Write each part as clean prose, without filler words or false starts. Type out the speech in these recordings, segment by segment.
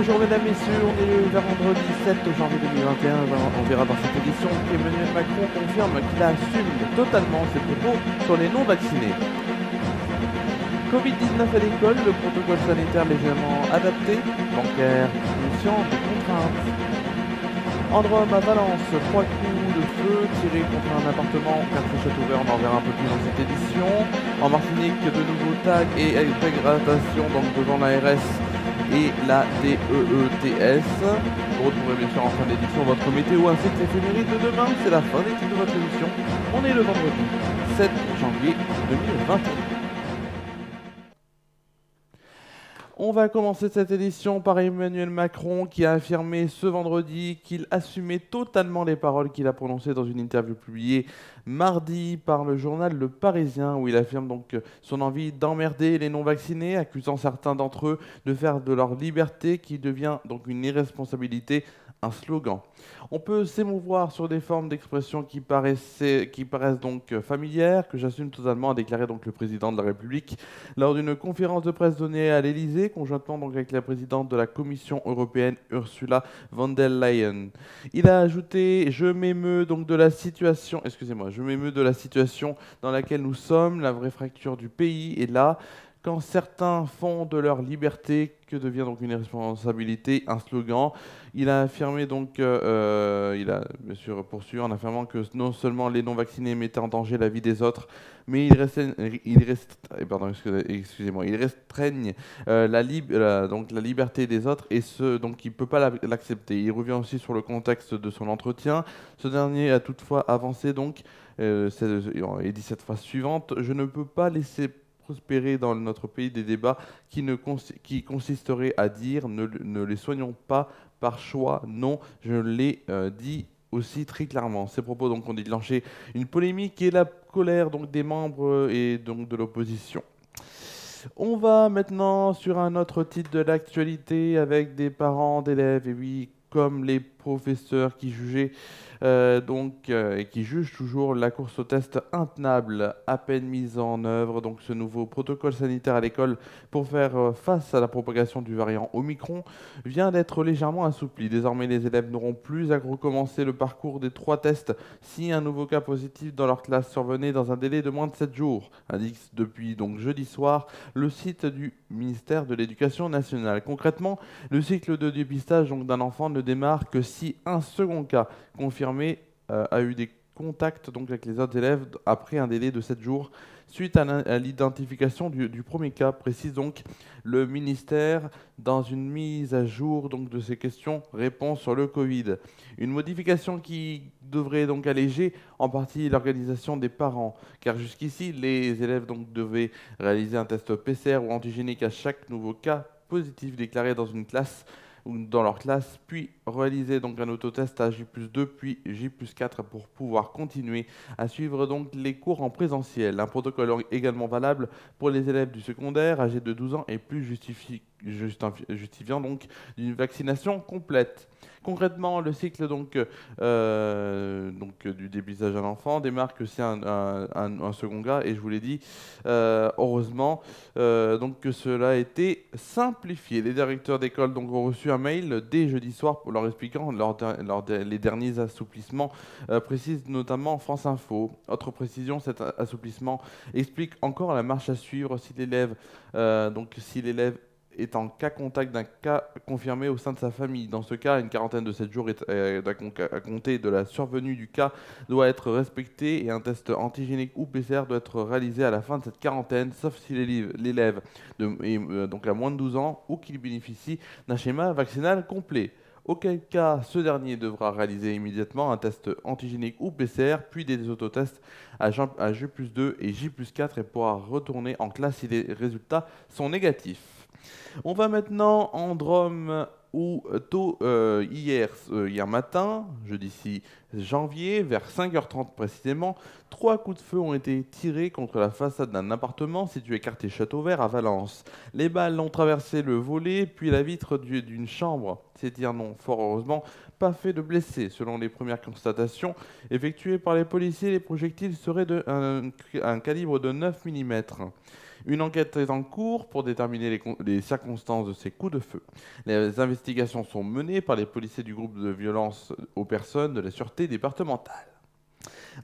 Bonjour mesdames, messieurs, on est le vendredi 7 janvier 2021. On verra dans cette édition qu'Emmanuel Macron confirme qu'il assume totalement ses propos sur les non-vaccinés. Covid-19 à l'école, le protocole sanitaire légèrement adapté, bancaire conscient des contraintes. En Drôme à Valence, 3 coups de feu tirés contre un appartement au quartier Châteauvert, on en verra un peu plus dans cette édition. En Martinique, de nouveaux tags et dégradation donc devant l'ARS et la DEETS. Vous retrouverez bien sûr en fin d'édition votre météo ainsi que l'éphéméride de demain. C'est la fin des titres de votre émission. On est le vendredi 7 janvier 2021. On va commencer cette édition par Emmanuel Macron qui a affirmé ce vendredi qu'il assumait totalement les paroles qu'il a prononcées dans une interview publiée mardi par le journal Le Parisien, où il affirme donc son envie d'emmerder les non-vaccinés, accusant certains d'entre eux de faire de leur liberté qui devient donc une irresponsabilité un slogan. On peut s'émouvoir sur des formes d'expression qui paraissent donc familières, que j'assume totalement, a déclaré donc le président de la République lors d'une conférence de presse donnée à l'Élysée, conjointement donc avec la présidente de la Commission européenne, Ursula von der Leyen. Il a ajouté: je m'émeus de la situation dans laquelle nous sommes, la vraie fracture du pays est là. Quand certains font de leur liberté, que devient donc une irresponsabilité, un slogan. Il a affirmé donc, il a bien sûr poursuivi en affirmant que non seulement les non-vaccinés mettaient en danger la vie des autres, mais ils restreignent la liberté des autres, et ce, donc il ne peut pas l'accepter. Il revient aussi sur le contexte de son entretien. Ce dernier a toutefois avancé donc, et dit cette phrase suivante: je ne peux pas laisser prospérer dans notre pays des débats qui consisteraient à dire ne les soignons pas par choix. Non, je l'ai dit aussi très clairement. Ces propos donc ont déclenché une polémique et la colère donc des membres et donc de l'opposition. On va maintenant sur un autre titre de l'actualité avec des parents d'élèves, et oui, comme les professeurs qui jugeaient et qui jugent toujours la course au test intenable à peine mise en œuvre. Donc ce nouveau protocole sanitaire à l'école pour faire face à la propagation du variant Omicron vient d'être légèrement assoupli. Désormais, les élèves n'auront plus à recommencer le parcours des 3 tests si un nouveau cas positif dans leur classe survenait dans un délai de moins de 7 jours, indique depuis donc jeudi soir le site du ministère de l'Éducation nationale. Concrètement, le cycle de dépistage d'un enfant ne démarre que si un second cas confirmé a eu des contacts donc avec les autres élèves après un délai de 7 jours suite à l'identification du premier cas, précise donc le ministère dans une mise à jour donc de ces questions-réponses sur le Covid. Une modification qui devrait donc alléger en partie l'organisation des parents, car jusqu'ici, les élèves donc devaient réaliser un test PCR ou antigénique à chaque nouveau cas positif déclaré dans une classe ou dans leur classe, puis réaliser donc un autotest à J+2 puis J+4 pour pouvoir continuer à suivre donc les cours en présentiel. Un protocole également valable pour les élèves du secondaire âgés de 12 ans et plus justifiant donc d'une vaccination complète. Concrètement, le cycle du dépistage à l'enfant démarre que c'est un second cas, et je vous l'ai dit, heureusement donc que cela a été simplifié. Les directeurs d'école donc ont reçu un mail dès jeudi soir pour leur expliquant les derniers assouplissements, précise notamment France Info. Autre précision, cet assouplissement explique encore la marche à suivre si l'élève est en cas contact d'un cas confirmé au sein de sa famille. Dans ce cas, une quarantaine de 7 jours à compter de la survenue du cas doit être respectée, et un test antigénique ou PCR doit être réalisé à la fin de cette quarantaine, sauf si l'élève donc à moins de 12 ans ou qu'il bénéficie d'un schéma vaccinal complet. Auquel cas, ce dernier devra réaliser immédiatement un test antigénique ou PCR, puis des autotests à J+2 et J+4, et pourra retourner en classe si les résultats sont négatifs. On va maintenant en Drôme où hier matin, jeudi 6 janvier, vers 5h30 précisément, 3 coups de feu ont été tirés contre la façade d'un appartement situé quartier Châteauvert à Valence. Les balles ont traversé le volet puis la vitre d'une chambre. Ces tirs n'ont fort heureusement pas fait de blessés. Selon les premières constatations effectuées par les policiers, les projectiles seraient d'un calibre de 9 mm. Une enquête est en cours pour déterminer les circonstances de ces coups de feu. Les investigations sont menées par les policiers du groupe de violence aux personnes de la sûreté départementale.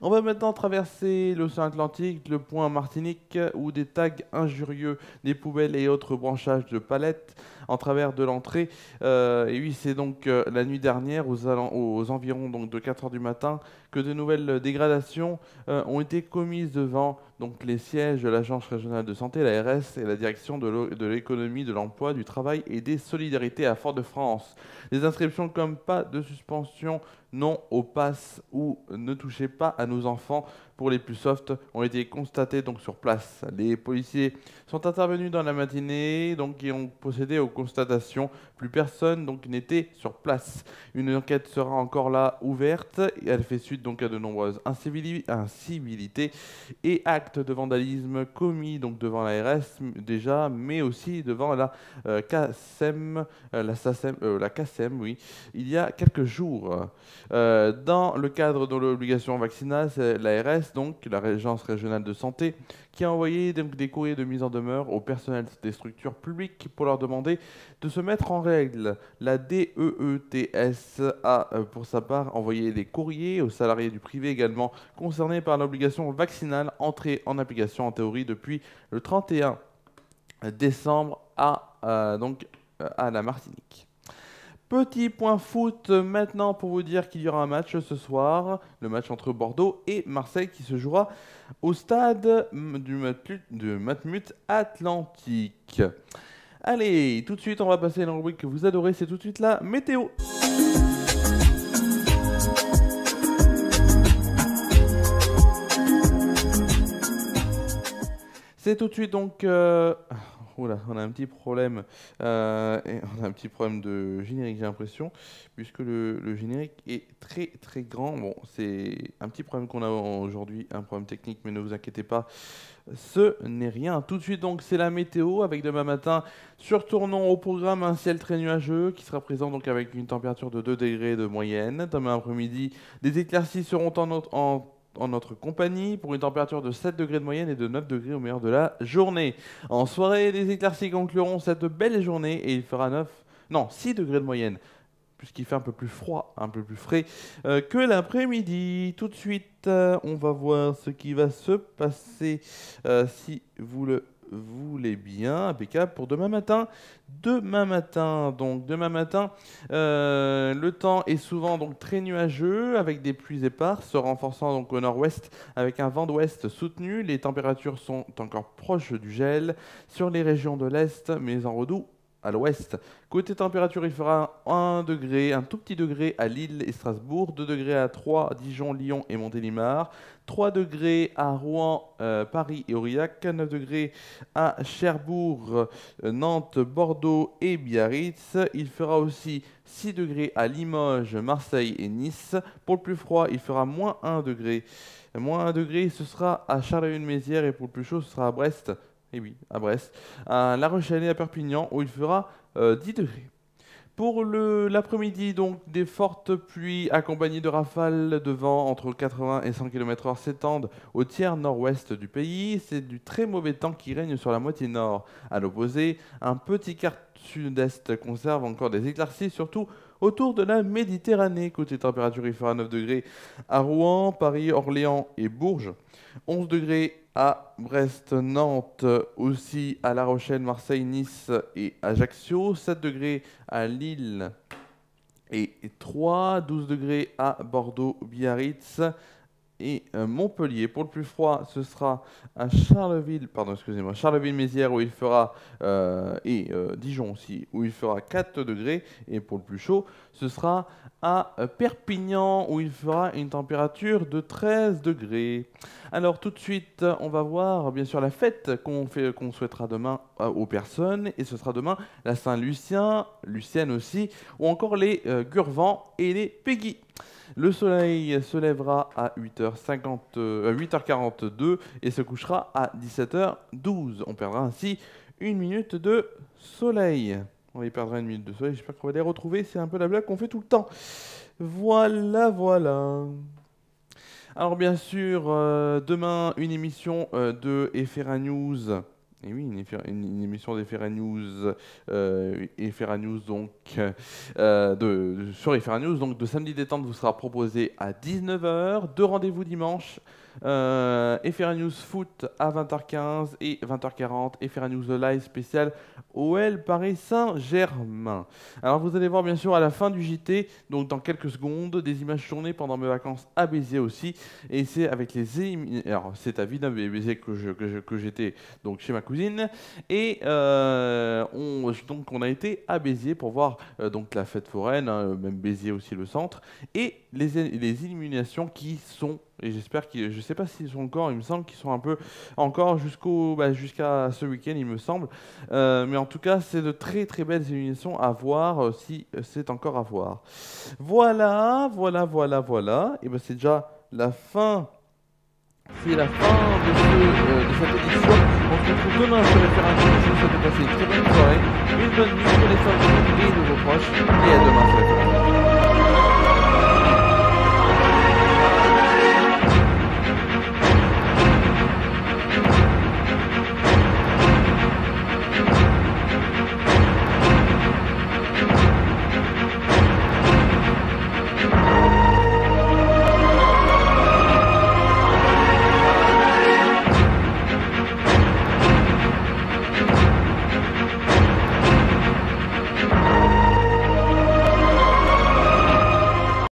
On va maintenant traverser l'océan Atlantique, le point Martinique, où des tags injurieux, des poubelles et autres branchages de palettes en travers de l'entrée. Et oui, c'est donc la nuit dernière, aux environs donc, de 4 heures du matin, que de nouvelles dégradations ont été commises devant donc, les sièges de l'Agence régionale de santé, l'ARS, et la direction de l'économie, de l'emploi, du travail et des solidarités à Fort-de-France. Des inscriptions comme pas de suspension, non au pass ou ne touchez pas à nos enfants pour les plus soft ont été constatées donc sur place. Les policiers sont intervenus dans la matinée donc, et ont procédé aux constatations. Plus personne donc n'était sur place. Une enquête sera encore là ouverte. Et elle fait suite donc à de nombreuses incivilités et actes de vandalisme commis donc devant l'ARS déjà, mais aussi devant la CACEM, la CACEM, oui, il y a quelques jours. Dans le cadre de l'obligation vaccinale, c'est l'ARS, donc l'Agence régionale de santé, qui a envoyé donc, des courriers de mise en demeure au personnel des structures publiques pour leur demander de se mettre en règle. La DEETS a, pour sa part, envoyé des courriers aux salariés du privé également concernés par l'obligation vaccinale entrée en application en théorie depuis le 31 décembre à la Martinique. Petit point foot maintenant pour vous dire qu'il y aura un match ce soir, le match entre Bordeaux et Marseille qui se jouera au stade de Matmut Atlantique. Allez, tout de suite on va passer à la rubrique que vous adorez, c'est tout de suite la météo. C'est tout de suite donc... Oula, on a un petit problème. Et on a un petit problème de générique, j'ai l'impression, puisque le générique est très très grand. Bon, c'est un petit problème qu'on a aujourd'hui, un problème technique, mais ne vous inquiétez pas, ce n'est rien. Tout de suite donc, c'est la météo avec demain matin. Surtournons au programme un ciel très nuageux qui sera présent donc avec une température de 2 degrés de moyenne. Demain après-midi, des éclaircies seront en notre compagnie pour une température de 7 degrés de moyenne et de 9 degrés au meilleur de la journée. En soirée, les éclaircies concluront cette belle journée et il fera 6 degrés de moyenne puisqu'il fait un peu plus froid, un peu plus frais que l'après-midi. Tout de suite, on va voir ce qui va se passer si vous le voulez bien, impeccable pour demain matin. Demain matin, le temps est souvent donc très nuageux avec des pluies éparses se renforçant donc au nord-ouest avec un vent d'ouest soutenu. Les températures sont encore proches du gel sur les régions de l'est, mais en redoux à l'ouest. Côté température, il fera 1 degré, un tout petit degré à Lille et Strasbourg, 2 degrés à Troyes, Dijon, Lyon et Montélimar, 3 degrés à Rouen, Paris et Aurillac, 9 degrés à Cherbourg, Nantes, Bordeaux et Biarritz. Il fera aussi 6 degrés à Limoges, Marseille et Nice. Pour le plus froid, il fera moins 1 degré. Moins 1 degré, ce sera à Charleville-Mézières et pour le plus chaud, ce sera à Brest. Et oui, à Brest, à La Rochelle et à Perpignan, où il fera 10 degrés. Pour l'après-midi, donc, des fortes pluies accompagnées de rafales de vent entre 80 et 100 km/h s'étendent au tiers nord-ouest du pays. C'est du très mauvais temps qui règne sur la moitié nord. À l'opposé, un petit quart sud-est conserve encore des éclaircies, surtout autour de la Méditerranée. Côté température, il fera 9 degrés à Rouen, Paris, Orléans et Bourges. 11 degrés à Brest, Nantes, aussi à La Rochelle, Marseille, Nice et Ajaccio. 7 degrés à Lille et 12 degrés à Bordeaux, Biarritz et Montpellier. Pour le plus froid, ce sera à Charleville-Mézières où il fera Dijon aussi où il fera 4 degrés et pour le plus chaud, ce sera à Perpignan où il fera une température de 13 degrés. Alors tout de suite, on va voir bien sûr la fête qu'on souhaitera demain aux personnes et ce sera demain la Saint-Lucien, Lucienne aussi ou encore les Gurvans et les Peggy. Le soleil se lèvera à 8h42 et se couchera à 17h12. On perdra ainsi 1 minute de soleil. On y perdra 1 minute de soleil, j'espère qu'on va les retrouver. C'est un peu la blague qu'on fait tout le temps. Voilà, voilà. Alors bien sûr, demain, une émission de FRA News Et oui, une émission des FR News, FR News donc, sur FR News, donc de Samedi Détente vous sera proposé à 19 h, 2 rendez-vous dimanche, FR News Foot à 20 h 15 et 20 h 40, FR News Live spécial OL Paris Saint-Germain. Alors vous allez voir bien sûr à la fin du JT, donc dans quelques secondes, des images tournées pendant mes vacances à Béziers aussi, et c'est avec les alors c'est à Villeneuve et Béziers que j'étais donc chez ma cousine, et donc on a été à Béziers pour voir donc la fête foraine, hein, même Béziers aussi le centre, et les illuminations qui sont, et j'espère que je sais pas s'ils sont encore, il me semble qu'ils sont un peu encore jusqu'à ce week-end il me semble, mais en tout cas c'est de très très belles illuminations à voir si c'est encore à voir. Voilà, et ben c'est déjà la fin. C'est la fin de cette édition. On se retrouve demain sur Référendum. Je vous souhaite de passer une très bonne soirée, une bonne nuit, prenez soin de vous et de vos proches, et à demain sur Référendum.